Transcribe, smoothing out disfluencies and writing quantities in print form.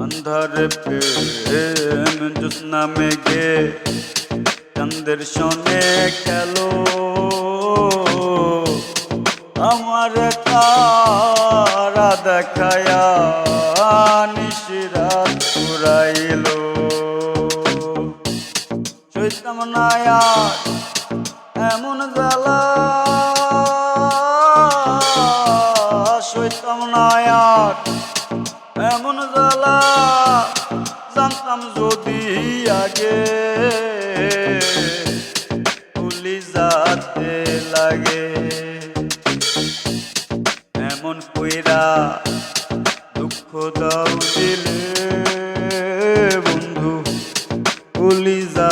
अंधारे प्रेम जुस्ना मेघे चंदेर सोने खेलो আমার তারা দেখায়া নিশিরাত পুরাইলো চৈতাম নায়া এমন জ্বালা চৈতাম নায়া এমন জ্বালা জানতাম যদি আগে তুলি যাতে লাগে এমন কইরা দুঃখ দাও দিলে বন্ধু তুলি যা